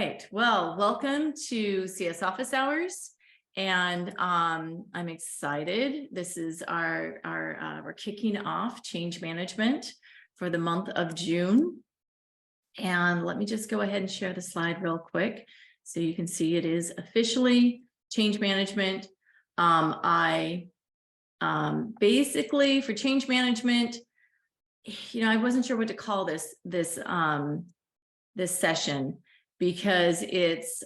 right. Well, welcome to CS Office Hours. And I'm excited. This is we're kicking off change management for the month of June. And let me just go ahead and share the slide real quick so you can see it is officially change management. Basically for change management, I wasn't sure what to call this session, because it's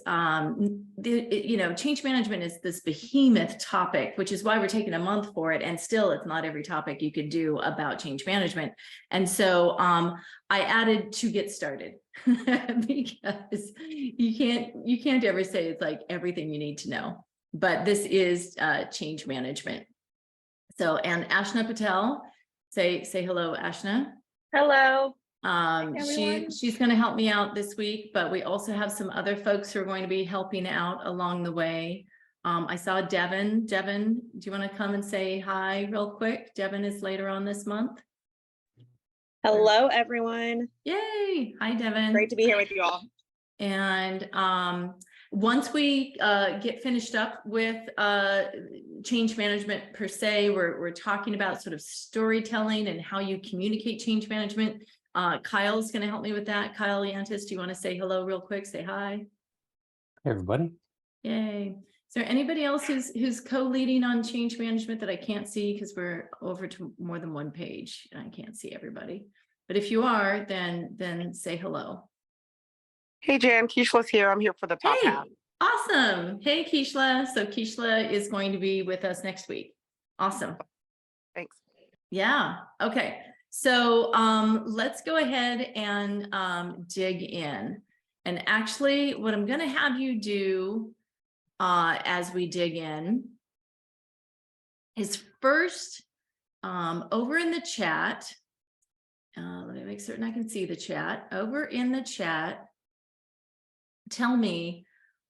change management is this behemoth topic, which is why we're taking a month for it, and still it's not every topic you can do about change management. And so I added to get started because you can't ever say it's like everything you need to know, but this is change management. So, and Ashna Patel, say hello, Ashna. Hello. She's going to help me out this week, but we also have some other folks who are going to be helping out along the way. I saw Devin. Devin, do you want to come and say hi real quick? Devin is later on this month. Hello, everyone. Yay. Hi, Devin. Great to be here with you all. And once we get finished up with change management per se, we're talking about sort of storytelling and how you communicate change management. Kyle's going to help me with that. Kyle Yantis, do you want to say hello real quick? Say hi. Hey, everybody. Yay. Is there anybody else who's co-leading on change management that I can't see because we're over to more than one page and I can't see everybody? But if you are, then say hello. Hey, Jan, Keishla's here. I'm here for the top half. Awesome. Hey, Keishla. So Keishla is going to be with us next week. Awesome. Thanks. Yeah. Okay. So let's go ahead and dig in. And actually, what I'm going to have you do as we dig in is first over in the chat. Let me make certain I can see the chat. Over in the chat, tell me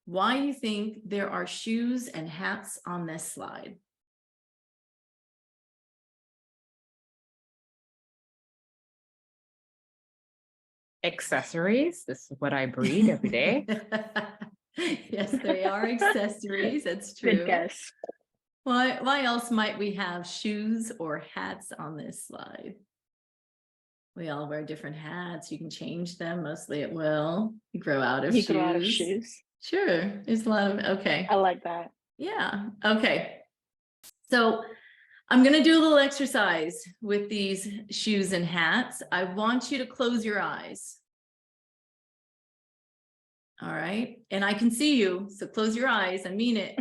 why you think there are shoes and hats on this slide. Accessories. This is what I breed every day. Yes, they are accessories. That's true. Good guess. Why else might we have shoes or hats on this slide? We all wear different hats. You can change them. Mostly it will. You grow out of shoes. Grow out of shoes. Sure. There's a lot of, okay. I like that. Yeah. Okay. So I'm going to do a little exercise with these shoes and hats. I want you to close your eyes. All right. And I can see you. So close your eyes. I mean it.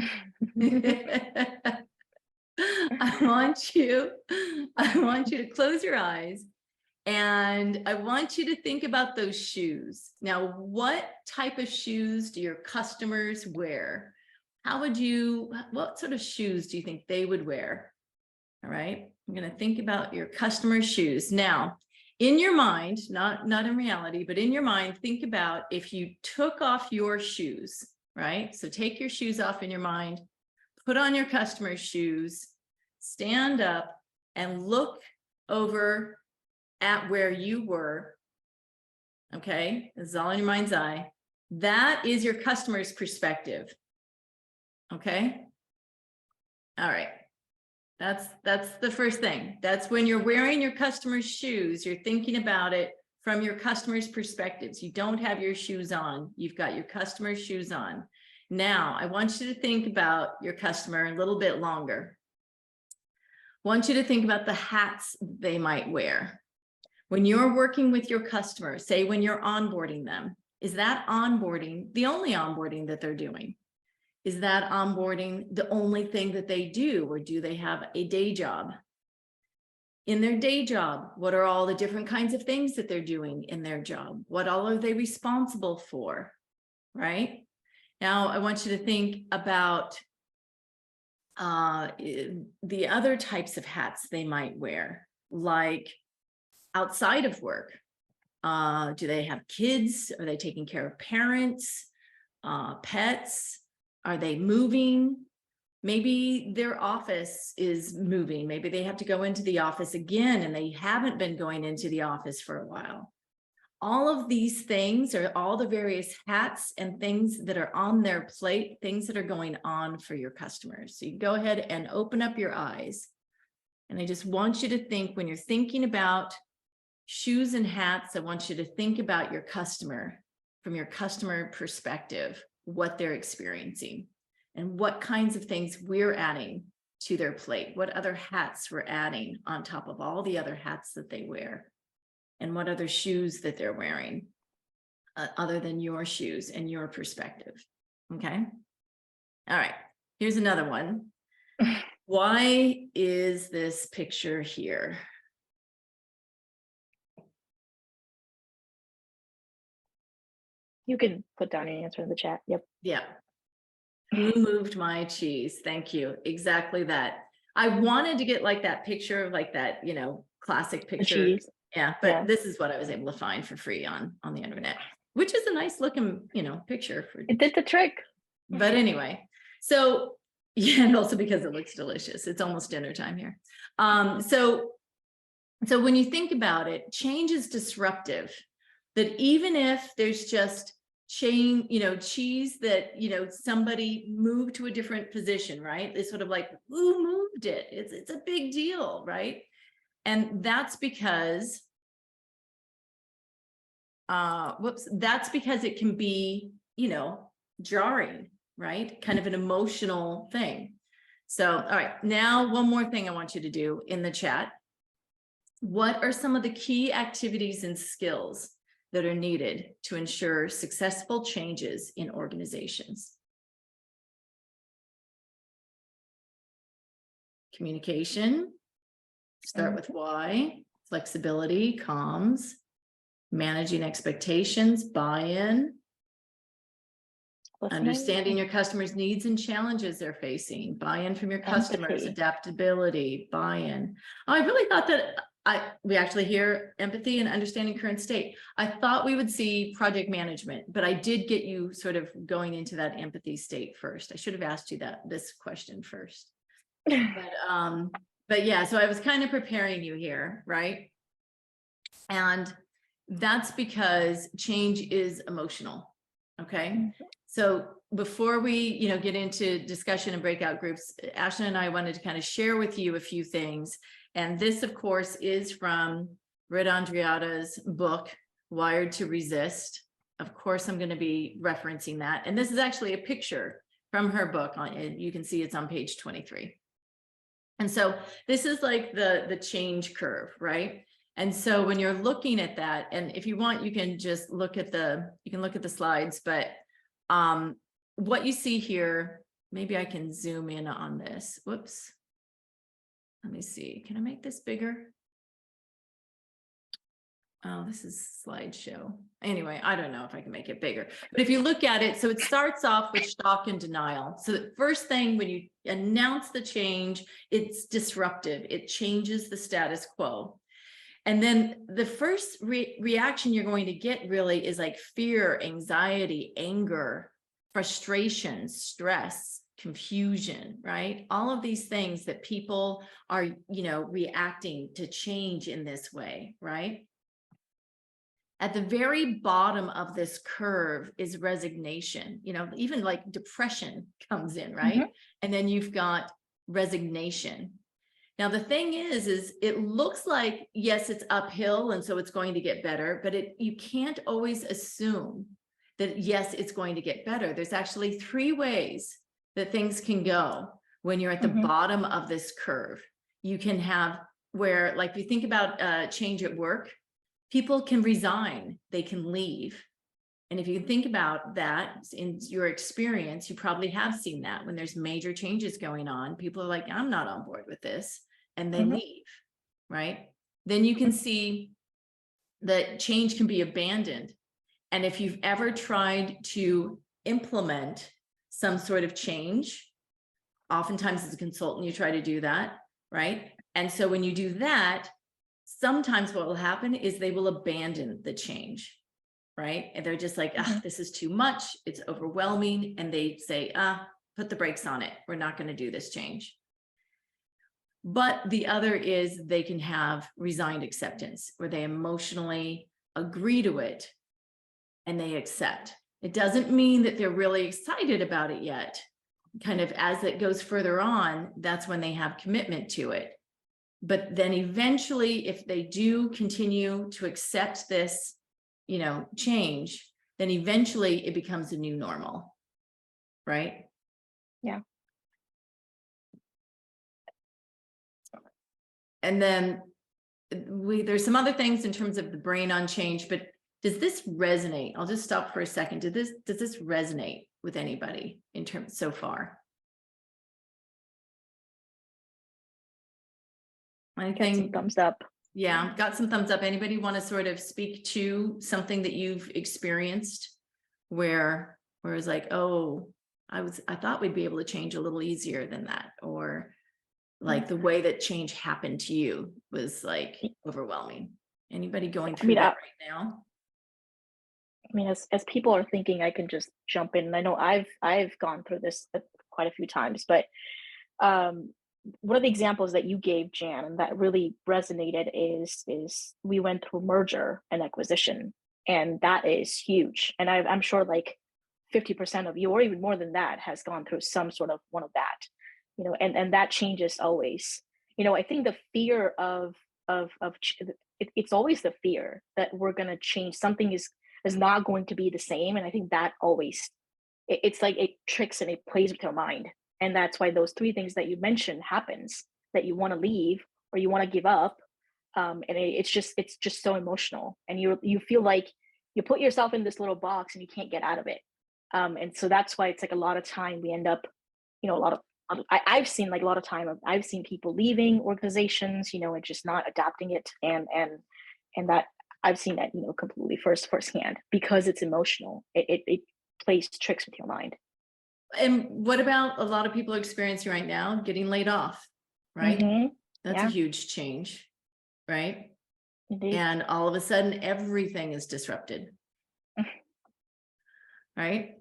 I want you to close your eyes. And I want you to think about those shoes. Now, what type of shoes do your customers wear? What sort of shoes do you think they would wear? All right, I'm going to think about your customer's shoes. Now, in your mind, not in reality, but in your mind, think about if you took off your shoes, right? So take your shoes off in your mind, put on your customer's shoes, stand up and look over at where you were. Okay, this is all in your mind's eye. That is your customer's perspective. Okay. All right. That's the first thing. That's when you're wearing your customer's shoes, you're thinking about it from your customer's perspectives. You don't have your shoes on. You've got your customer's shoes on. Now, I want you to think about your customer a little bit longer. I want you to think about the hats they might wear. When you're working with your customer, say when you're onboarding them, is that onboarding the only onboarding that they're doing? Is that onboarding the only thing that they do, or do they have a day job? In their day job, what are all the different kinds of things that they're doing in their job? What all are they responsible for, right? Now, I want you to think about the other types of hats they might wear, like outside of work. Do they have kids? Are they taking care of parents, pets? Are they moving? Maybe their office is moving. Maybe they have to go into the office again and they haven't been going into the office for a while. all of these things are all the various hats and things that are on their plate, things that are going on for your customers. So you go ahead and open up your eyes. And I just want you to think, when you're thinking about shoes and hats, I want you to think about your customer from your customer perspective, what they're experiencing and what kinds of things we're adding to their plate, what other hats we're adding on top of all the other hats that they wear, and what other shoes that they're wearing other than your shoes and your perspective. Okay. All right. Here's another one. Why is this picture here? You can put down your answer in the chat. Yep. Yeah. Who moved my cheese? Thank you. Exactly that. I wanted to get like that picture of like that, you know, classic The picture. cheese. Yeah, but Yeah. this is what I was able to find for free on the internet, which is a nice looking, you know, picture for. It did the trick. But anyway, so yeah, and also because it looks delicious. It's almost dinner time here. So when you think about it, change is disruptive. That even if there's just cheese that, somebody moved to a different position, right? They sort of like, who moved it? It's a big deal, right? And that's because, that's because it can be, jarring, right? Kind of an emotional thing. So, all right, now one more thing I want you to do in the chat. What are some of the key activities and skills that are needed to ensure successful changes in organizations? Communication, start with why, flexibility, comms, managing expectations, buy-in, understanding your customers' needs and challenges they're facing, buy-in from your customers, Empathy. adaptability, buy-in. Oh, I really thought that we actually hear empathy and understanding current state. I thought we would see project management, but I did get you sort of going into that empathy state first. I should have asked you this question first. But yeah, so I was kind of preparing you here, right? And that's because change is emotional. Okay. So before we, get into discussion and breakout groups, Ashley and I wanted to kind of share with you a few things. And this, of course, is from Britt Andreatta's book, Wired to Resist. Of course, I'm going to be referencing that. And this is actually a picture from her book. And you can see it's on page 23. And so this is like the change curve, right? And so when you're looking at that, and if you want, you can just look at the slides, but what you see here, maybe I can zoom in on this. Whoops. Let me see. Can I make this bigger? Oh, this is slideshow. Anyway, I don't know if I can make it bigger, but if you look at it, so it starts off with shock and denial. So the first thing, when you announce the change, it's disruptive. It changes the status quo. And then the first reaction you're going to get really is like fear, anxiety, anger, frustration, stress, confusion, right? All of these things that people are, reacting to change in this way, right? At the very bottom of this curve is resignation, even like depression comes in, right? Mm-hmm. And then you've got resignation. Now, the thing is it looks like, yes, it's uphill, and so it's going to get better, but you can't always assume that, yes, it's going to get better. There's actually 3 ways that things can go when you're at the bottom of this curve. You can have where, like, if you think about change at work, people can resign, they can leave. And if you think about that in your experience, you probably have seen that when there's major changes going on, people are like, I'm not on board with this, and they leave, right? Then you can see that change can be abandoned. And if you've ever tried to implement some sort of change, oftentimes as a consultant, you try to do that, right? And so when you do that, sometimes what will happen is they will abandon the change, right? And they're just like, this is too much, it's overwhelming. And they say, put the brakes on it. We're not going to do this change. But the other is they can have resigned acceptance, where they emotionally agree to it and they accept. It doesn't mean that they're really excited about it yet. Kind of as it goes further on, that's when they have commitment to it. But then eventually, if they do continue to accept this, change, then eventually it becomes a new normal, right? Yeah. And then there's some other things in terms of the brain on change, but does this resonate? I'll just stop for a second. Does this resonate with anybody in terms so far? Anything? Thumbs up. Yeah, got some thumbs up. Anybody want to sort of speak to something that you've experienced where it's like, oh, I thought we'd be able to change a little easier than that, or like the way that change happened to you was like overwhelming. Anybody going through that right now? I mean, as people are thinking, I can just jump in. And I know I've gone through this quite a few times, but one of the examples that you gave, Jan, and that really resonated is we went through merger and acquisition, and that is huge. And I'm sure like 50% of you, or even more than that, has gone through some sort of one of that, and that changes always. I think the fear it's always the fear that we're going to change. Something is not going to be the same. And I think that always, it's like it tricks and it plays with your mind. And that's why those three things that you mentioned happens, that you want to leave or you want to give up. And it's just so emotional. And you feel like you put yourself in this little box and you can't get out of it. And so that's why it's like a lot of time we end up, I've seen like a lot of time, I've seen people leaving organizations, and just not adapting it. And that I've seen that, completely firsthand, because it's emotional. It plays tricks with your mind. And what about a lot of people are experiencing right now getting laid off, right? Mm-hmm. That's Yeah. a huge change, right? Indeed. And all of a sudden everything is disrupted. Right?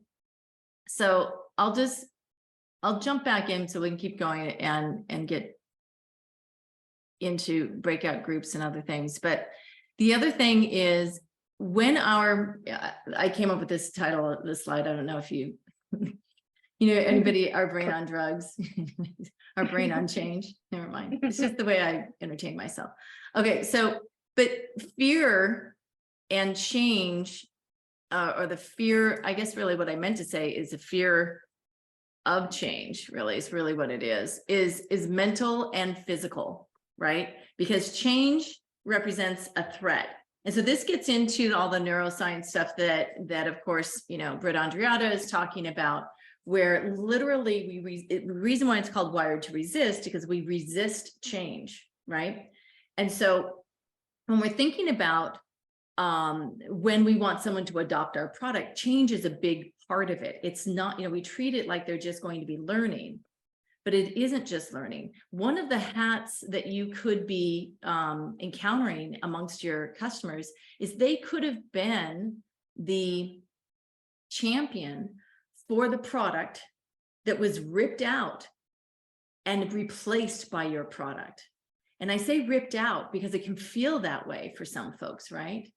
So I'll jump back in so we can keep going and get into breakout groups and other things. But the other thing is when I came up with this title of this slide. I don't know if anybody, our brain on drugs, our brain on change. Never mind. It's just the way I entertain myself. Okay. So, but fear and change, or the fear, I guess really what I meant to say is the fear of change really is really what it is mental and physical, right? Because change represents a threat. And so this gets into all the neuroscience stuff that of course, Britt Andreatta is talking about, where literally the reason why it's called Wired to Resist, because we resist change, right? And so when we're thinking about when we want someone to adopt our product, change is a big part of it. It's not, we treat it like they're just going to be learning, but it isn't just learning. One of the hats that you could be encountering amongst your customers is they could have been the champion for the product that was ripped out and replaced by your product. And I say ripped out because it can feel that way for some folks, right?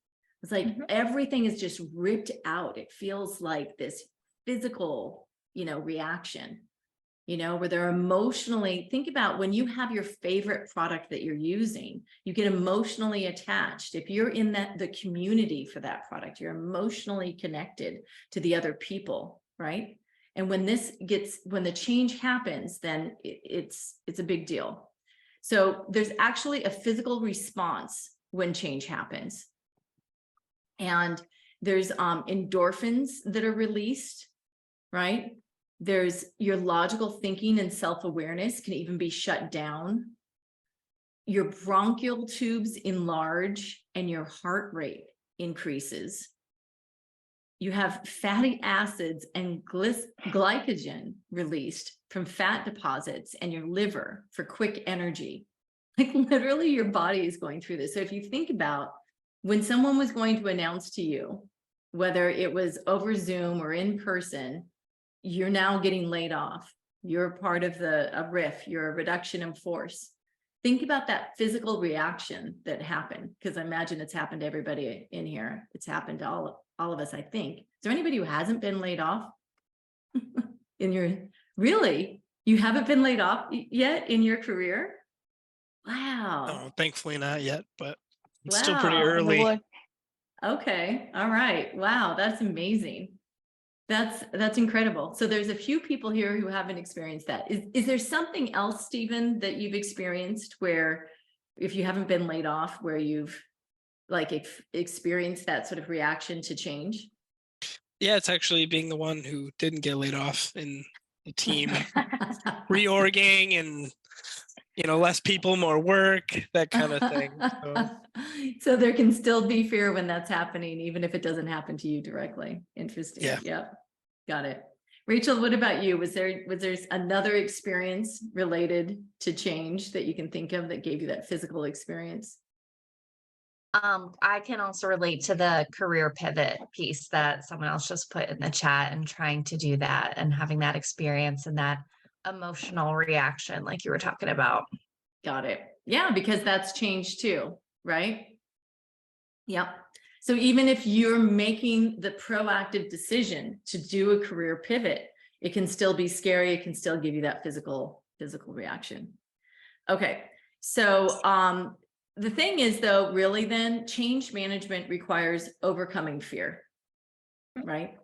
It's like everything is just ripped out. It feels like this physical, reaction, where they're emotionally, think about when you have your favorite product that you're using, you get emotionally attached. If you're in the community for that product, you're emotionally connected to the other people, right? And when the change happens, then it's a big deal. So there's actually a physical response when change happens. And there's endorphins that are released, right? There's your logical thinking and self-awareness can even be shut down. Your bronchial tubes enlarge and your heart rate increases. You have fatty acids and glycogen released from fat deposits and your liver for quick energy. Like literally your body is going through this. So if you think about when someone was going to announce to you, whether it was over Zoom or in person, you're now getting laid off. You're part of a RIF, you're a reduction in force. think about that physical reaction that happened, because I imagine it's happened to everybody in here. It's happened to all of us, I think. Is there anybody who hasn't been laid off in your, really? You haven't been laid off yet in your career? Wow. Oh, thankfully not yet, but it's still pretty Wow. early. Well, Okay. All right. Wow. That's amazing. That's incredible. So there's a few people here who haven't experienced that. Is there something else, Stephen, that you've experienced where, if you haven't been laid off, where you've like experienced that sort of reaction to change? Yeah, it's actually being the one who didn't get laid off in the team, reorging and, less people, more work, that kind of thing. So, So there can still be fear when that's happening, even if it doesn't happen to you directly. Interesting. Yeah. Yep. Got it. Rachel, what about you? Was there another experience related to change that you can think of that gave you that physical experience? I can also relate to the career pivot piece that someone else just put in the chat, and trying to do that and having that experience and that emotional reaction like you were talking about. Got it. Yeah, because that's change too, right? Yep. So even if you're making the proactive decision to do a career pivot, it can still be scary. It can still give you that physical reaction. Okay. So the thing is, though, really then change management requires overcoming fear, right?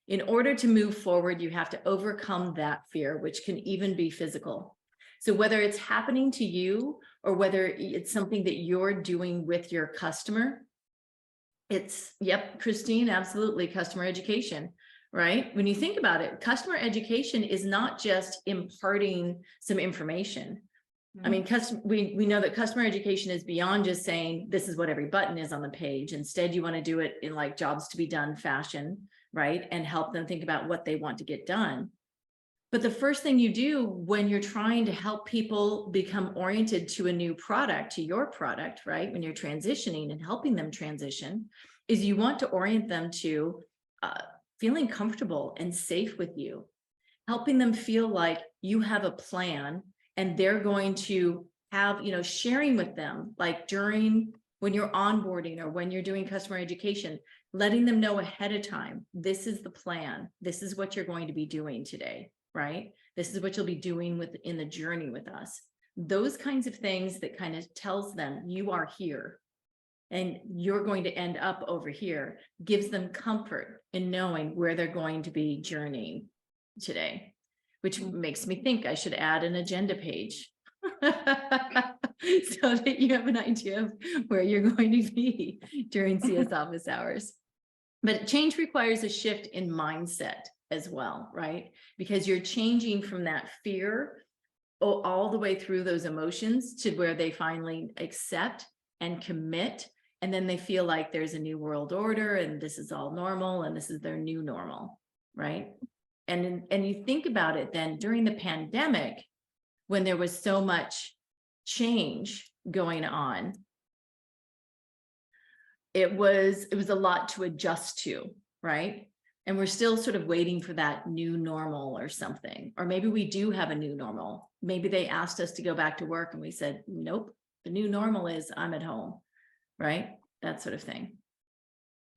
In order to move forward, you have to overcome that fear, which can even be physical. So whether it's happening to you or whether it's something that you're doing with your customer, it's, yep, Christine, absolutely, customer education, right? When you think about it, customer education is not just imparting some information. I mean, we know that customer education is beyond just saying this is what every button is on the page. Instead, you want to do it in like jobs to be done fashion, right? And help them think about what they want to get done. But the first thing you do when you're trying to help people become oriented to a new product, to your product, right? When you're transitioning and helping them transition, is you want to orient them to feeling comfortable and safe with you, helping them feel like you have a plan and they're going to have, sharing with them, like when you're onboarding or when you're doing customer education, letting them know ahead of time, this is the plan. This is what you're going to be doing today, right? This is what you'll be doing in the journey with us. Those kinds of things that kind of tells them you are here and you're going to end up over here, gives them comfort in knowing where they're going to be journeying today, which makes me think I should add an agenda page so that you have an idea of where you're going to be during CS office hours. But change requires a shift in mindset as well, right? Because you're changing from that fear all the way through those emotions to where they finally accept and commit. And then they feel like there's a new world order and this is all normal and this is their new normal, right? And you think about it then during the pandemic, when there was so much change going on, it was a lot to adjust to, right? And we're still sort of waiting for that new normal or something. Or maybe we do have a new normal. Maybe they asked us to go back to work and we said, nope, the new normal is I'm at home, right? That sort of thing.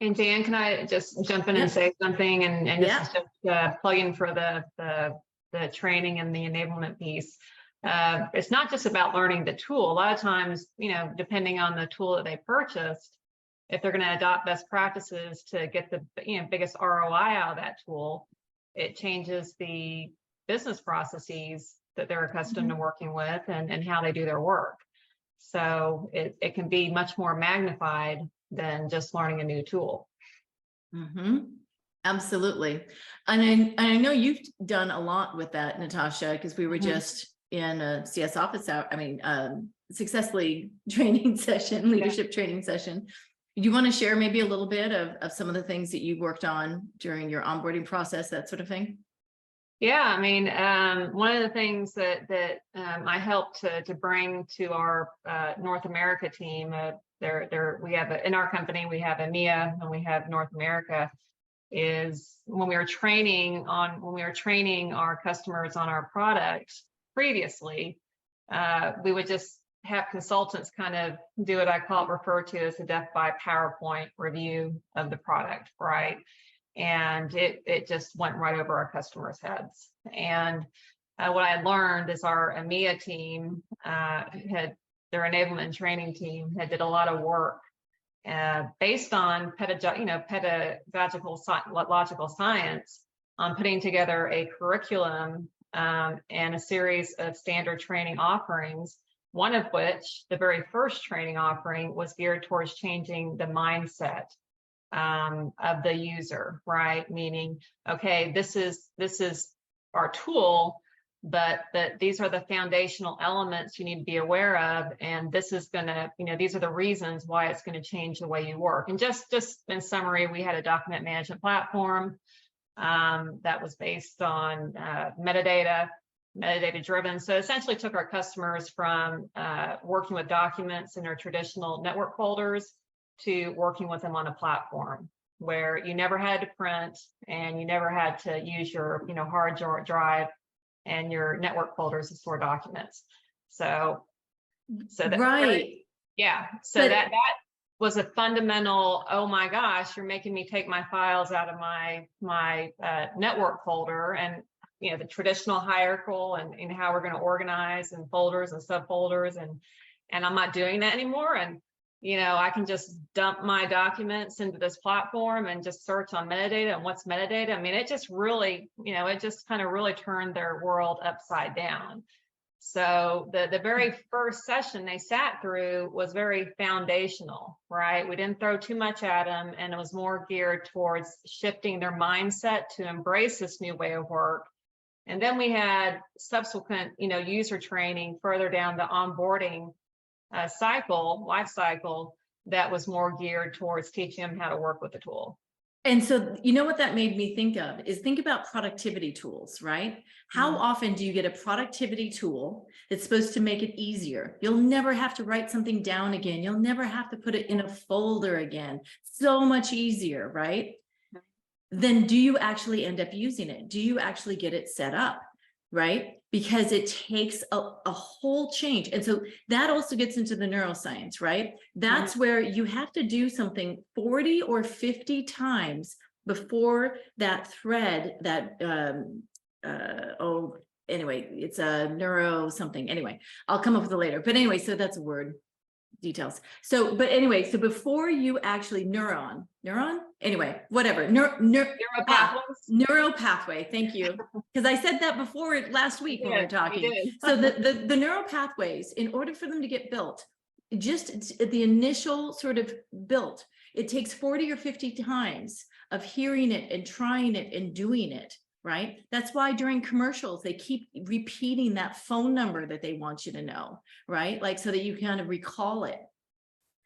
And Jan, can I just jump in Yeah. and say something? And this Yeah. is just plug in for the training and the enablement piece. It's not just about learning the tool. A lot of times, depending on the tool that they purchased, if they're going to adopt best practices to get the biggest ROI out of that tool, it changes the business processes that they're accustomed to working with and how they do their work. So it can be much more magnified than just learning a new tool. Absolutely. And I know you've done a lot with that, Natasha, because we were just in a CS office hour, successfully training session, leadership training session. Do you want to share maybe a little bit of some of the things that you worked on during your onboarding process, that sort of thing? Yeah, one of the things that I helped to bring to our North America team, we have in our company we have EMEA and we have North America. Is when we were training our customers on our product previously, we would just have consultants kind of do what I refer to as the death by PowerPoint review of the product, right? And it just went right over our customers' heads. And what I learned is our EMEA team had their enablement and training team had did a lot of work based on pedagogical logical science on putting together a curriculum and a series of standard training offerings, one of which, the very first training offering, was geared towards changing the mindset of the user, right? Meaning, okay, this is our tool, but these are the foundational elements you need to be aware of, and this is gonna, these are the reasons why it's gonna change the way you work. And just in summary, we had a document management platform that was based on metadata driven. So essentially took our customers from working with documents in their traditional network folders to working with them on a platform where you never had to print and you never had to use your hard drive and your network folders to store documents. So that, Right. yeah. So But- that was a fundamental, oh my gosh, you're making me take my files out of my network folder and the traditional hierarchical and how we're going to organize and folders and subfolders and I'm not doing that anymore. And I can just dump my documents into this platform and just search on metadata and what's metadata. I mean, it just really, it just kind of really turned their world upside down. So the very first session they sat through was very foundational, right? We didn't throw too much at them, and it was more geared towards shifting their mindset to embrace this new way of work. And then we had subsequent, user training further down the onboarding life cycle that was more geared towards teaching them how to work with the tool. And so, what that made me think of is think about productivity tools, right? How often do you get a productivity tool that's supposed to make it easier? You'll never have to write something down again. You'll never have to put it in a folder again. So much easier, right? Then do you actually end up using it? Do you actually get it set up, right? Because it takes a whole change. And so that also gets into the neuroscience, right? That's where you have to do something 40 or 50 times before that thread anyway, it's a neuro something. Anyway, I'll come up with it later. But anyway, so that's a word. Details. So, but anyway, so before you actually neuron, anyway, whatever, Neural pathway. Thank you. Because I said that before last week when we were talking. So the neural pathways, in order for them to get built, just the initial sort of built, it takes 40 or 50 times of hearing it and trying it and doing it. Right? That's why during commercials, they keep repeating that phone number that they want you to know, right? Like so that you kind of recall it.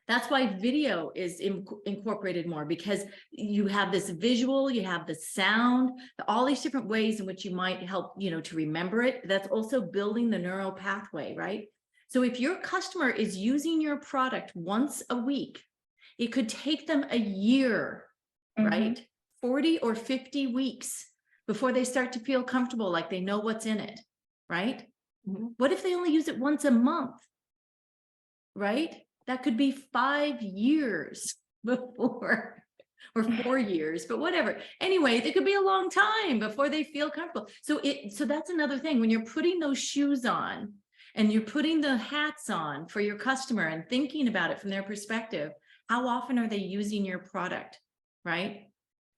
That's why video is incorporated more, because you have this visual, you have the sound, all these different ways in which you might help, to remember it. That's also building the neural pathway, right? So if your customer is using your product once a week, it could take them a year, right? 40 or 50 weeks before they start to feel comfortable, like they know what's in it, right? What if they only use it once a month, right? That could be 5 years before, or 4 years, but whatever. Anyway, it could be a long time before they feel comfortable. So that's another thing. When you're putting those shoes on and you're putting the hats on for your customer and thinking about it from their perspective, how often are they using your product, right?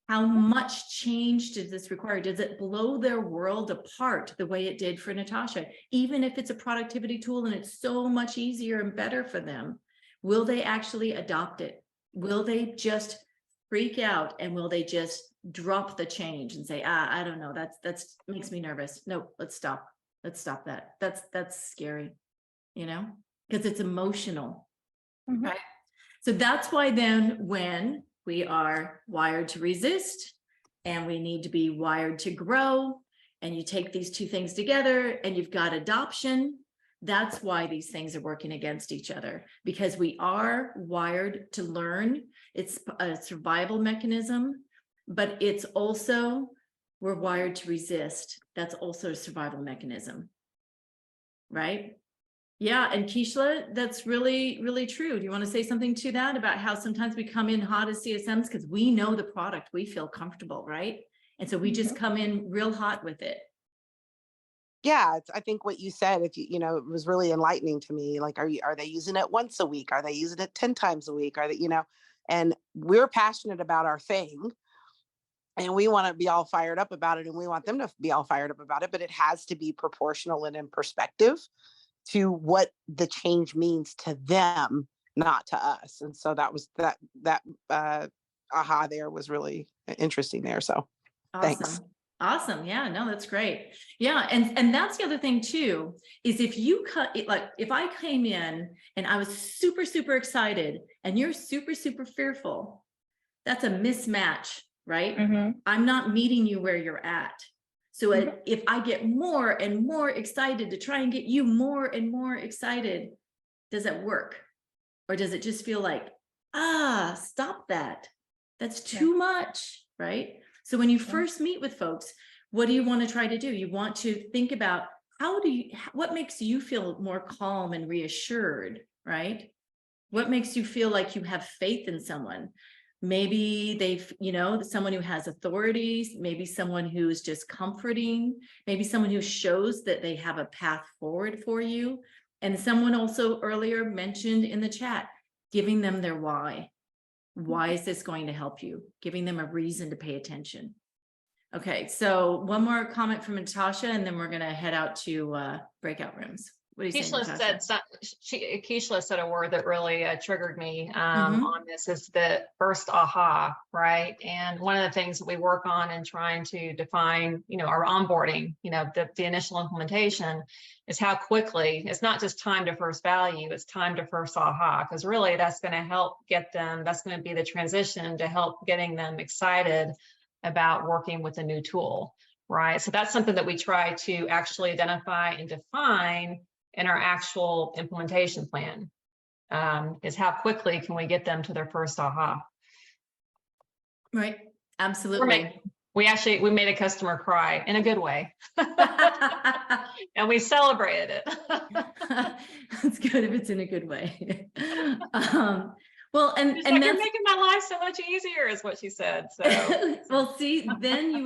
How much change does this require? Does it blow their world apart the way it did for Natasha? Even if it's a productivity tool and it's so much easier and better for them, will they actually adopt it? Will they just freak out, and will they just drop the change and say, I don't know, that's makes me nervous. No, let's stop. Let's stop that. That's scary, because it's emotional, right? So that's why then when we are wired to resist and we need to be wired to grow, and you take these two things together and you've got adoption, that's why these things are working against each other, because we are wired to learn. It's a survival mechanism, but it's also, we're wired to resist. That's also a survival mechanism, right? Yeah, and Keishla, that's really, really true. Do you want to say something to that about how sometimes we come in hot as CSMs because we know the product, we feel comfortable, right? And so we just come in real hot with it. Yeah, I think what you said, if you know, it was really enlightening to me. Like, are they using it once a week? Are they using it 10 times a week? Are they, you know, and we're passionate about our thing and we want to be all fired up about it and we want them to be all fired up about it, but it has to be proportional and in perspective to what the change means to them, not to us. And so that was that aha there was really interesting there. So thanks. Awesome. Awesome. Yeah, no, that's great. Yeah. And that's the other thing too, is if you cut it, like if I came in and I was super, super excited and you're super, super fearful, that's a mismatch, right? I'm not meeting you where you're at. So if I get more and more excited to try and get you more and more excited, does it work? Or does it just feel like, stop that. That's too much, right? So when you first meet with folks, what do you want to try to do? You want to think about what makes you feel more calm and reassured, right? What makes you feel like you have faith in someone? Maybe someone who has authority, maybe someone who's just comforting, maybe someone who shows that they have a path forward for you. And someone also earlier mentioned in the chat, giving them their why. Why is this going to help you? Giving them a reason to pay attention. Okay, so one more comment from Natasha, and then we're going to head out to breakout rooms. What do you say, Natasha? Keishla said a word that really triggered me on this is the first aha, right? And one of the things that we work on in trying to define, our onboarding, the initial implementation is how quickly, it's not just time to first value, it's time to first aha, because really that's going to help get them, that's going to be the transition to help getting them excited about working with a new tool, right? So that's something that we try to actually identify and define in our actual implementation plan, is how quickly can we get them to their first aha. Right, absolutely. We made a customer cry in a good way. And we celebrated it. That's good if it's in a good way. Well, and She's and like, you're that's making my life so much easier, is what she said. So well, see, then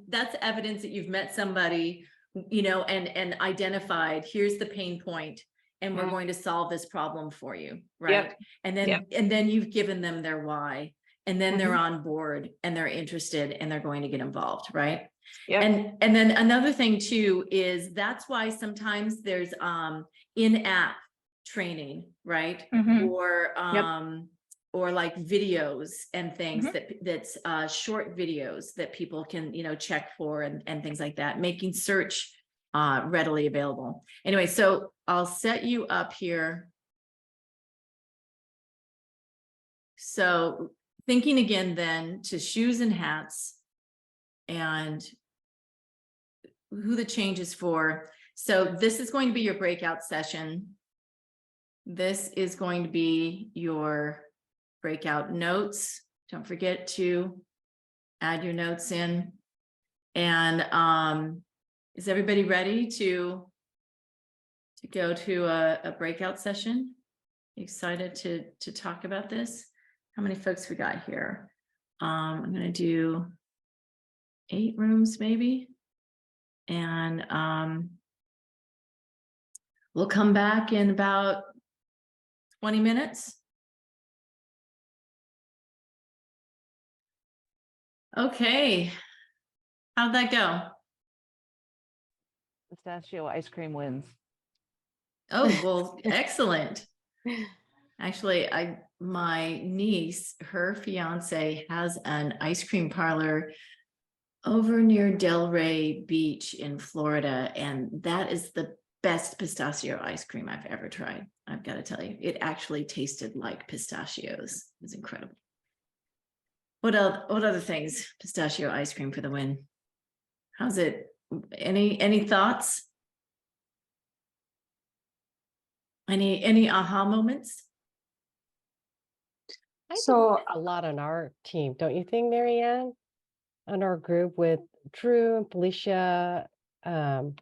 that's evidence that you've met somebody, and identified, here's the pain point, and we're going to solve this problem for you, right? And then you've given them their why, and then they're on board and they're interested and they're going to get involved, right? And then another thing too is that's why sometimes there's in-app training, right? Or like videos and things that's short videos that people can check for and things like that, making search readily available. Anyway, so I'll set you up here. So thinking again then to shoes and hats and who the change is for. So this is going to be your breakout session. This is going to be your breakout notes. Don't forget to add your notes in. And is everybody ready to go to a breakout session? Excited to talk about this? How many folks we got here? I'm going to do 8 rooms maybe. And we'll come back in about 20 minutes. Okay. How'd that go? Pistachio ice cream wins. Oh, well, excellent. Actually, my niece, her fiance has an ice cream parlor over near Delray Beach in Florida, and that is the best pistachio ice cream I've ever tried. I've got to tell you, it actually tasted like pistachios. It was incredible. What other things? Pistachio ice cream for the win. How's it? Any thoughts? Any aha moments? So a lot on our team, don't you think, Marianne? On our group with Drew and Felicia and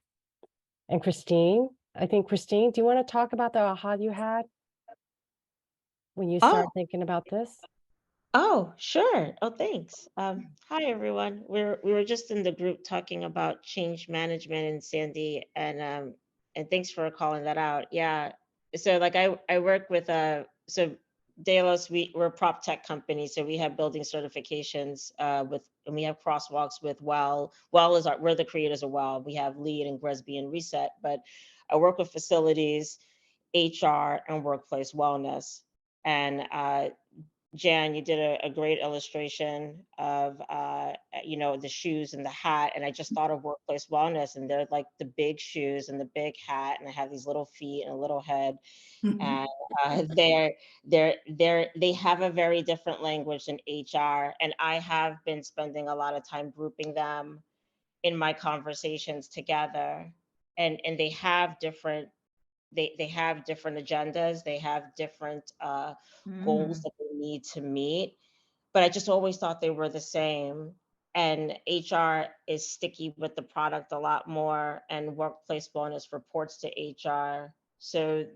Christine, I think, Christine, do you want to talk about the aha you had when you started Oh, thinking about this? oh, sure. Oh, thanks. Hi everyone. We were just in the group talking about change management and Sandy, and thanks for calling that out. Yeah. So like I work with so Delos, we're a prop tech company, so we have building certifications and we have crosswalks with Well. Well is we're the creators of Well. We have Lead and Gresby and Reset, but I work with facilities, HR, and workplace wellness. And Jan, you did a great illustration of, the shoes and the hat. And I just thought of workplace wellness, and they're like the big shoes and the big hat, and I have these little feet and a little head. And they have a very different language than HR. And I have been spending a lot of time grouping them in my conversations together. And they have different they have different agendas, they have different goals that they need to meet, but I just always thought they were the same. And HR is sticky with the product a lot more, and workplace bonus reports to HR. So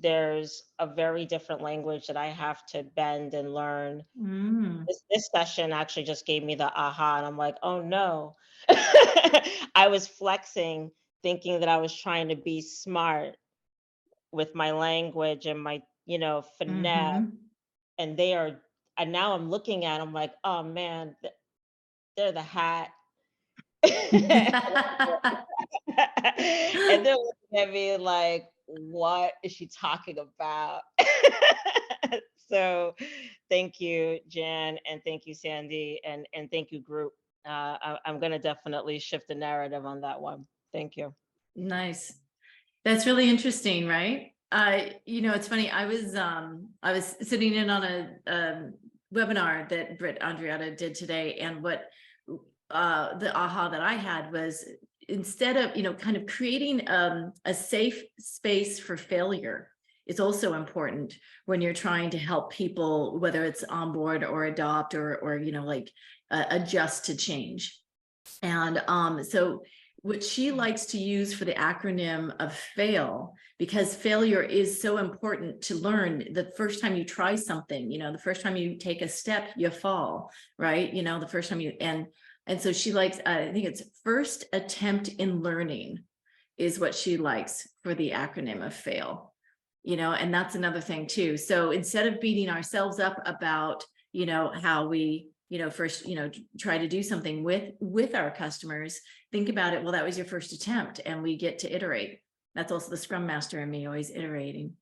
there's a very different language that I have to bend and learn. This session actually just gave me the aha, and I'm like, oh no. I was flexing, thinking that I was trying to be smart with my language and my, finesse. And and now I'm looking at them like, oh man, they're the hat. And they're looking at me like, what is she talking about? So thank you, Jan, and thank you, Sandy, and thank you, group. I'm going to definitely shift the narrative on that one. Thank you. Nice. That's really interesting, right? It's funny. I was sitting in on a webinar that Britt Andriata did today, and what the aha that I had was, instead of kind of creating a safe space for failure is also important when you're trying to help people, whether it's onboard or adopt or adjust to change. And so what she likes to use for the acronym of FAIL, because failure is so important to learn. The first time you try something, the first time you take a step, you fall, right? The first time and so she likes, I think it's first attempt in learning is what she likes for the acronym of FAIL, and that's another thing too. So instead of beating ourselves up about, how we, first, try to do something with our customers, think about it. Well, that was your first attempt, and we get to iterate. That's also the Scrum Master in me, always iterating.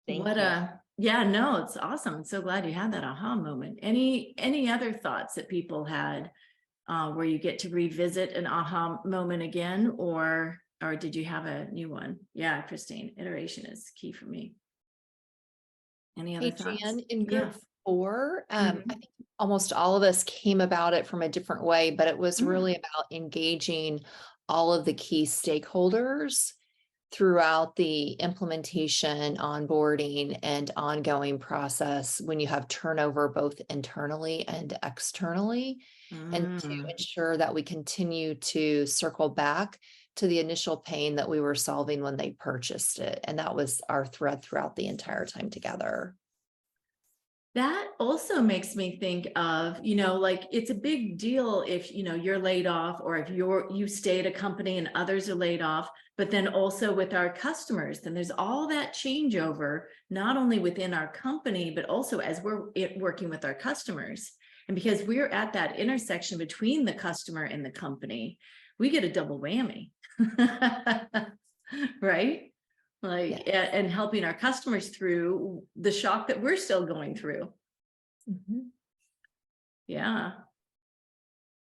Thank you. Yeah, no, it's awesome. I'm so glad you had that aha moment. Any other thoughts that people had where you get to revisit an aha moment again, or did you have a new one? Yeah, Christine, iteration is key for me. Any other Hey, thoughts? Jan, in Yeah. group 4, I Mhm. think almost all of us came about it from a different way, but it was Mm. really about engaging all of the key stakeholders throughout the implementation, onboarding, and ongoing process when you have turnover both internally and externally, and to ensure that we continue to circle back to the initial pain that we were solving when they purchased it. And that was our thread throughout the entire time together. That also makes me think of, it's a big deal if, you're laid off, or if you stay at a company and others are laid off, but then also with our customers, then there's all that changeover, not only within our company, but also as we're working with our customers. And because we're at that intersection between the customer and the company, we get a double whammy, right? And helping our customers through the shock that we're still going through. Yeah.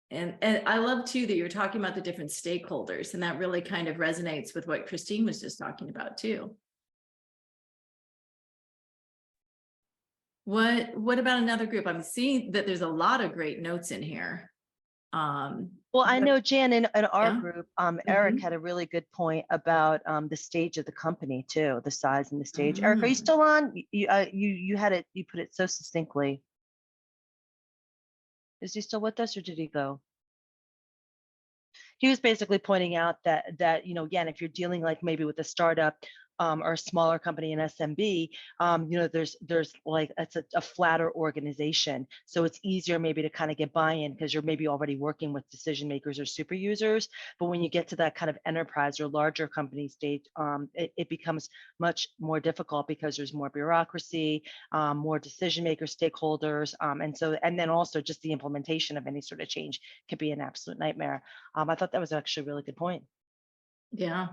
And I love too that you're talking about the different stakeholders, and that really kind of resonates with what Christine was just talking about too. What about another group? I'm seeing that there's a lot of great notes in here. Well, I know, Jan, in our Yeah. group, Eric had a really good point about the stage of the company too, the size and the stage. Eric, are you still on? You had it, you put it so succinctly. Is he still with us, or did he go? he was basically pointing out that again, if you're dealing like maybe with a startup or a smaller company in SMB, there's like it's a flatter organization, so it's easier maybe to kind of get buy-in because you're maybe already working with decision makers or super users. But when you get to that kind of enterprise or larger company state, it becomes much more difficult because there's more bureaucracy, more decision maker stakeholders, and then also just the implementation of any sort of change could be an absolute nightmare. I thought that was actually a really good point. Yeah.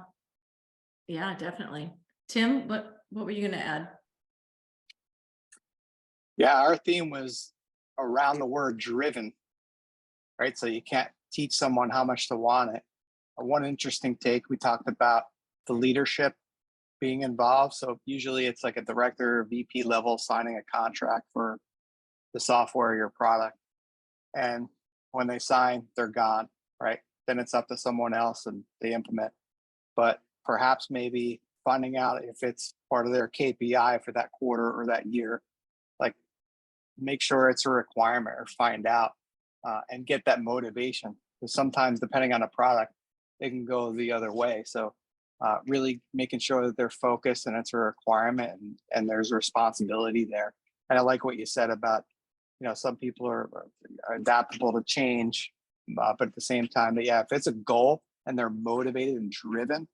Yeah, definitely. Tim, what were you going to add? Yeah, our theme was around the word driven, right? So you can't teach someone how much to want it. One interesting take, we talked about the leadership being involved. So usually it's like a director or VP level signing a contract for the software or your product. And when they sign, they're gone, right? Then it's up to someone else and they implement. But perhaps maybe finding out if it's part of their KPI for that quarter or that year, like make sure it's a requirement or find out and get that motivation. Because sometimes depending on the product, they can go the other way. So really making sure that they're focused and it's a requirement and there's a responsibility there. And I like what you said about, some people are adaptable to change, but at the same time, yeah, if it's a goal and they're motivated and driven,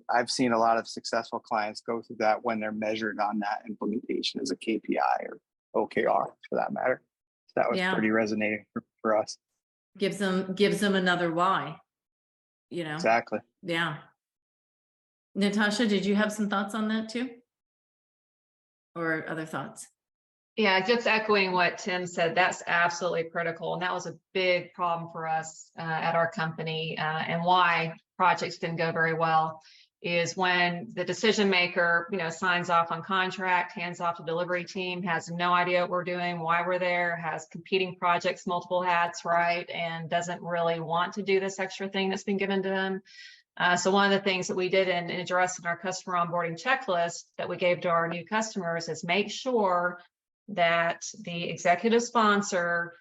I've seen a lot of successful clients go through that when they're measured on that implementation as a KPI or OKR for that matter. So that was pretty resonating for us. Gives them another why, Exactly. Yeah. Natasha, did you have some thoughts on that too? Or other thoughts? Yeah, just echoing what Tim said, that's absolutely critical. And that was a big problem for us at our company and why projects didn't go very well is when the decision maker, signs off on contract, hands off to delivery team, has no idea what we're doing, why we're there, has competing projects, multiple hats, right? And doesn't really want to do this extra thing that's been given to them. So one of the things that we did and addressed in our customer onboarding checklist that we gave to our new customers is make sure that the executive sponsor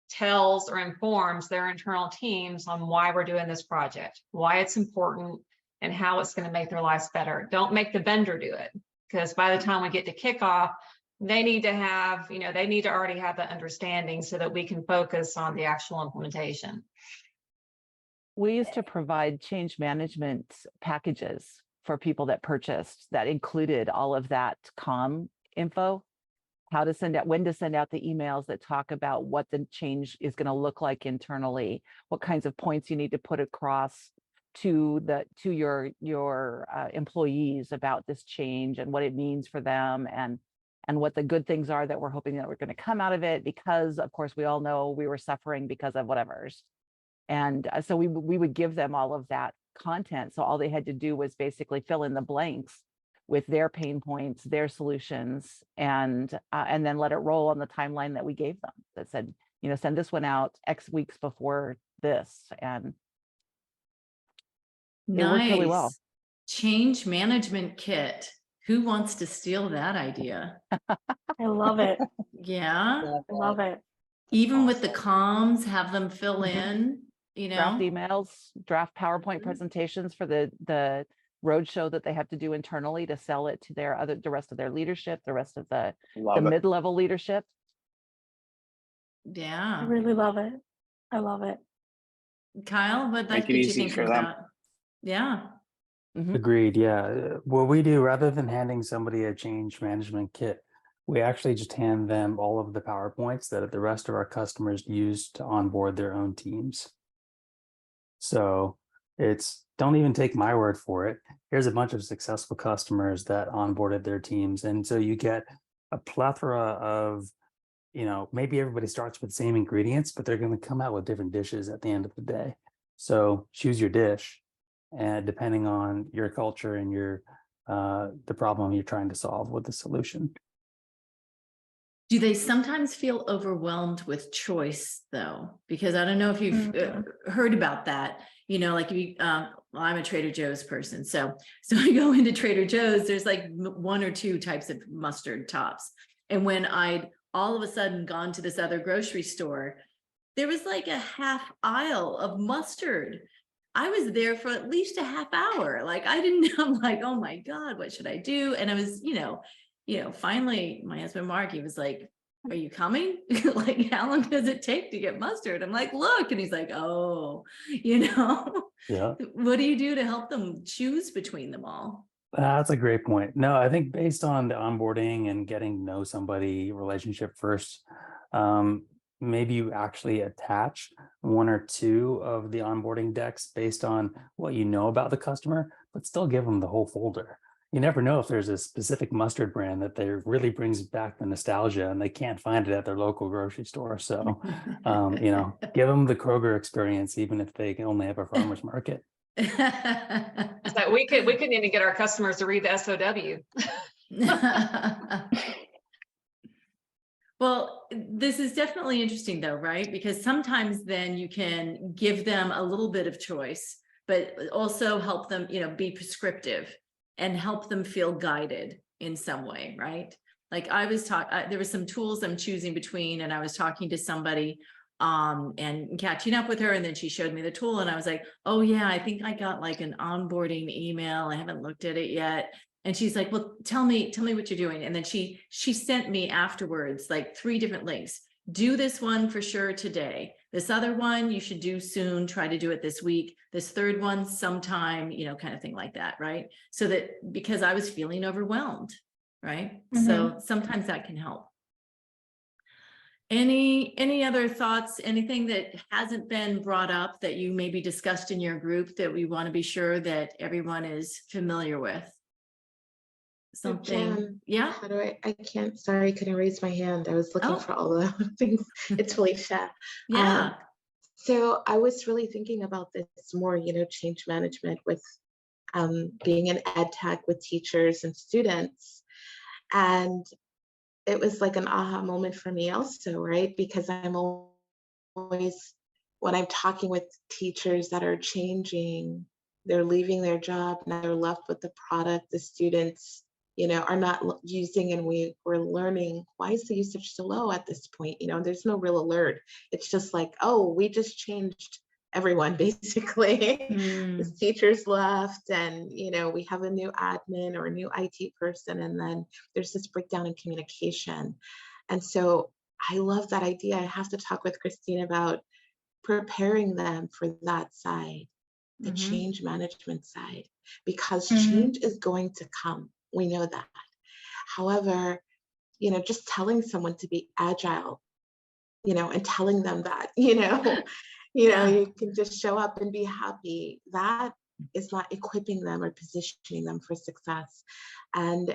tells or informs their internal teams on why we're doing this project, why it's important, and how it's going to make their lives better. Don't make the vendor do it, because by the time we get to kickoff, they need to have, they need to already have that understanding so that we can focus on the actual implementation. We used to provide change management packages for people that purchased that included all of that comm info, how to send out, when to send out the emails that talk about what the change is going to look like internally, what kinds of points you need to put across to your employees about this change and what it means for them and what the good things are that we're hoping that we're going to come out of it, because of course we all know we were suffering because of whatever's. And so we would give them all of that content. So all they had to do was basically fill in the blanks with their pain points, their solutions, and then let it roll on the timeline that we gave them that said, send this one out X weeks before this. And it worked really well. Change management kit. Who wants to steal that idea? I love it. Yeah. I love it. Even with the comms, have them fill in, Draft emails, draft PowerPoint presentations for the roadshow that they have to do internally to sell it to the rest of their leadership, the rest of the mid-level leadership. Yeah. I really love it. I love it. Kyle, what Make it did you easy think for about? them. Yeah. Agreed. Yeah. What we do, rather than handing somebody a change management kit, we actually just hand them all of the PowerPoints that the rest of our customers use to onboard their own teams. So don't even take my word for it. Here's a bunch of successful customers that onboarded their teams. And so you get a plethora of, maybe everybody starts with the same ingredients, but they're going to come out with different dishes at the end of the day. So choose your dish, and depending on your culture and your the problem you're trying to solve with the solution. Do they sometimes feel overwhelmed with choice though? Because I don't know if you've heard about that, like I'm a Trader Joe's person. So I go into Trader Joe's, there's like one or two types of mustard tops. And when I'd all of a sudden gone to this other grocery store, there was like a half aisle of mustard. I was there for at least a half hour. Like I didn't, I'm like, oh my God, what should I do? And I was, finally my husband, Mark, he was like, are you coming? Like, how long does it take to get mustard? I'm like, look, and he's like, oh, Yeah. what do you do to help them choose between them all? That's a great point. No, I think based on the onboarding and getting to know somebody relationship first, maybe you actually attach one or two of the onboarding decks based on what you know about the customer, but still give them the whole folder. You never know if there's a specific mustard brand that they really brings back the nostalgia and they can't find it at their local grocery store. So, give them the Kroger experience, even if they can only have a farmer's market. So we could even get our customers to read the SOW. Well, this is definitely interesting though, right? Because sometimes then you can give them a little bit of choice, but also help them, be prescriptive and help them feel guided in some way, right? Like I was there was some tools I'm choosing between, and I was talking to somebody and catching up with her, and then she showed me the tool and I was like, oh yeah, I think I got like an onboarding email. I haven't looked at it yet. And she's like, well, tell me what you're doing. And then she sent me afterwards, like 3 different links. Do this one for sure today. This other one you should do soon. Try to do it this week. This third one sometime, kind of thing like that. Right. So that because I was feeling overwhelmed. Right. So sometimes that can help. Any other thoughts, anything that hasn't been brought up that you maybe discussed in your group that we want to be sure that everyone is familiar with? Something, yeah. How do I can't, sorry, couldn't raise my hand. I was looking Oh. for all the things. It's Felicia. Yeah. So I was really thinking about this more, change management with being in ed tech with teachers and students. And it was like an aha moment for me also, right? Because I'm always, when I'm talking with teachers that are changing, they're leaving their job, now they're left with the product the students are not using, and we're learning, why is the usage so low at this point? There's no real alert. It's just like, oh, we just changed everyone basically. The teachers left, and we have a new admin or a new IT person, and then there's this breakdown in communication. And so I love that idea. I have to talk with Christine about preparing them for that side, the change management side, because change is going to come. We know that. However, just telling someone to be agile, and telling them that, you can just show up and be happy, that is not equipping them or positioning them for success. And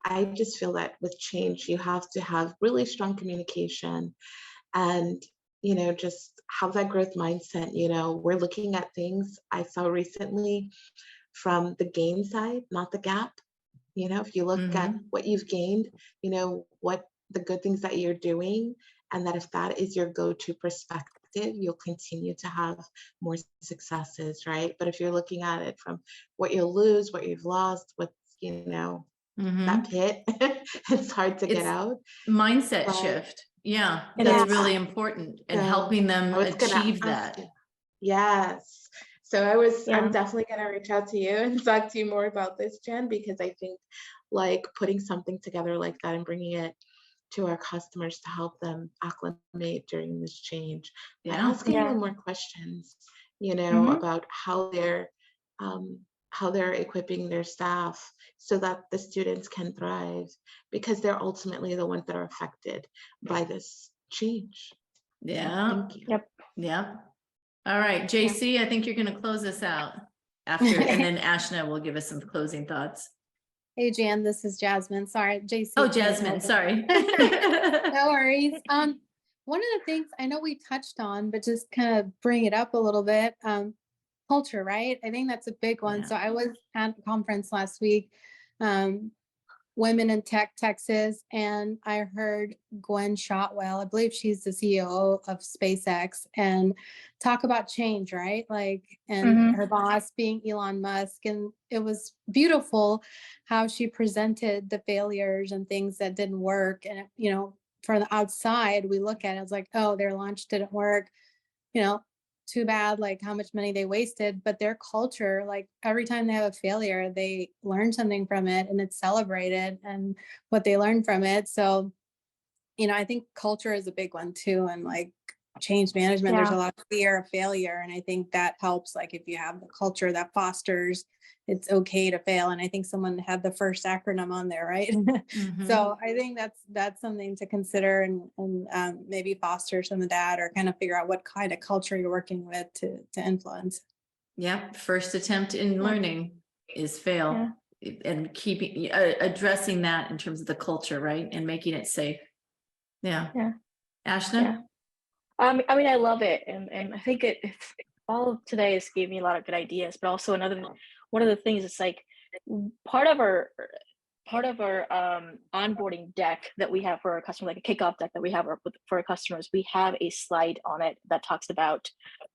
I just feel that with change, you have to have really strong communication and, just have that growth mindset. We're looking at things I saw recently from the gain side, not the gap. If you look at what you've gained, what the good things that you're doing, and that if that is your go-to perspective, you'll continue to have more successes, right? But if you're looking at it from what you'll lose, what you've lost, what's, that pit, it's hard to get out. Mindset shift. Yeah, that's really important, and helping them achieve that. Yes. So I'm definitely going to reach out to you and talk to you more about this, Jen, because I think like putting something together like that and bringing it to our customers to help them acclimate during this change. And asking them more questions, about how they're equipping their staff so that the students can thrive, because they're ultimately the ones that are affected by this change. Yeah. Thank you. Yep. Yeah. All right, JC, I think you're going to close us out after, and then Ashna will give us some closing thoughts. Hey, Jan, this is Jasmine. Sorry, JC. Oh, Jasmine, sorry. No worries. One of the things I know we touched on, but just kind of bring it up a little bit, culture, right? I think that's a big one. Yeah. So I was at a conference last week, Women in Tech Texas, and I heard Gwen Shotwell, I believe she's the CEO of SpaceX, and talk about change, right? Like, and her boss being Elon Musk. And it was beautiful how she presented the failures and things that didn't work, and, from the outside, we look at it, it's like, oh, their launch didn't work, too bad, like how much money they wasted. But their culture, like every time they have a failure, they learn something from it and it's celebrated and what they learned from it. So, I think culture is a big one too. And like change management, there's a lot of fear of failure. And I think that helps, like if you have the culture that fosters it's okay to fail. And I think someone had the first acronym on there, right? So I think that's something to consider and maybe foster some of that, or kind of figure out what kind of culture you're working with to influence. Yeah, first attempt in learning is fail. And keeping addressing that in terms of the culture, right? And making it safe. Yeah. Ashna? I mean, I love it. And I think it's all of today has gave me a lot of good ideas, but also one of the things is like part of our onboarding deck that we have for our customers, like a kickoff deck that we have for our customers, we have a slide on it that talks about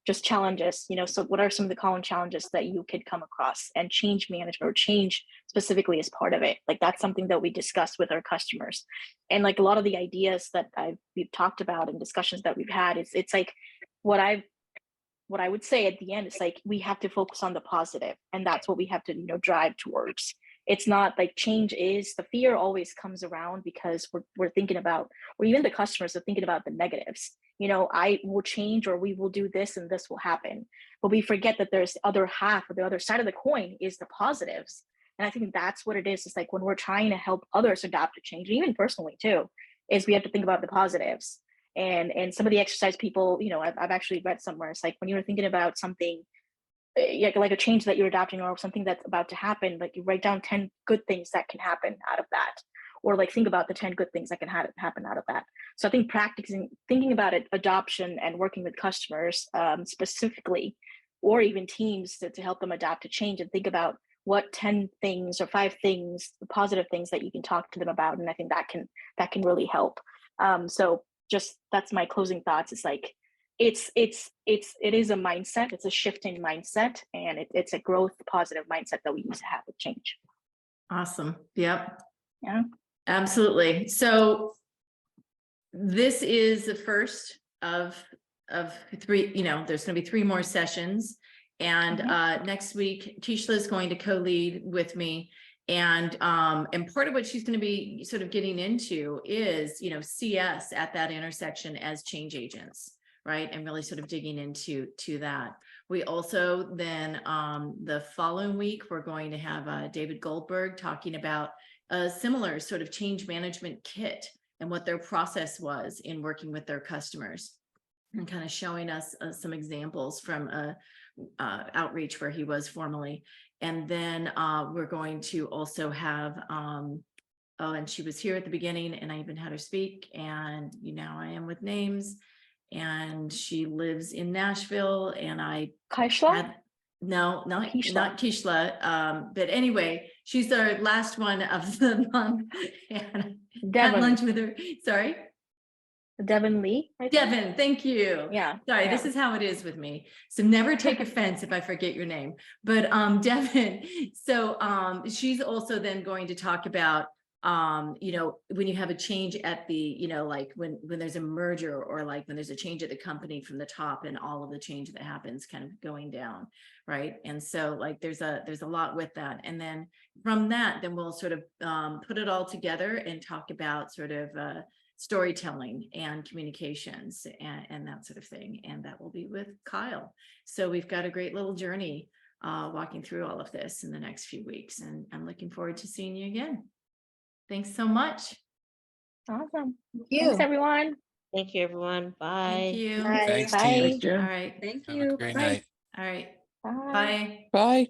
just challenges, so what are some of the common challenges that you could come across, and change management or change specifically is part of it. Like that's something that we discuss with our customers. And like a lot of the ideas that we've talked about and discussions that we've had, it's like what I would say at the end is like, we have to focus on the positive, and that's what we have to, drive towards. It's not like change is the fear always comes around because we're thinking about, or even the customers are thinking about the negatives. I will change, or we will do this and this will happen. But we forget that there's the other half, or the other side of the coin is the positives. And I think that's what it is. It's like when we're trying to help others adapt to change, even personally too, is we have to think about the positives. And some of the exercise people, I've actually read somewhere, it's like when you're thinking about something like a change that you're adopting or something that's about to happen, like you write down 10 good things that can happen out of that, or like think about the 10 good things that can happen out of that. So I think thinking about it, adoption and working with customers specifically, or even teams to help them adapt to change, and think about what 10 things or 5 things, positive things that you can talk to them about. And I think that can really help. So just that's my closing thoughts. It's like it is a mindset. It's a shifting mindset, and it's a growth positive mindset that we need to have with change. Awesome. Yep. Yeah. Absolutely. So this is the first of 3. There's going to be 3 more sessions, and next week Tishla is going to co-lead with me. And part of what she's going to be sort of getting into is, CS at that intersection as change agents, right? And really sort of digging into that. We also then the following week, we're going to have David Goldberg talking about a similar sort of change management kit and what their process was in working with their customers, and kind of showing us some examples from outreach where he was formerly. And then we're going to also have, and she was here at the beginning, and I even had her speak, and now I am with names, and she lives in Nashville, and Kishla? No, not Kishla. But anyway, she's our last one of the month. And had lunch with her. Sorry. Devin Lee. Devin, thank you. Yeah. Sorry, this is how it is with me. So never take offense if I forget your name. But Devin, so she's also then going to talk about when you have a change at the, like when there's a merger, or like when there's a change at the company from the top, and all of the change that happens kind of going down, right? And so like there's a lot with that. And then from that, then we'll sort of put it all together and talk about sort of storytelling and communications and that sort of thing. And that will be with Kyle. So we've got a great little journey walking through all of this in the next few weeks, and I'm looking forward to seeing you again. Thanks so much. Awesome. Thank you. Thanks, everyone. Thank you, everyone. Bye. Thank you. Bye. Thanks, Bye. team. All right. Thank Have you. a great Bye. night. All right. Bye. Bye. Bye.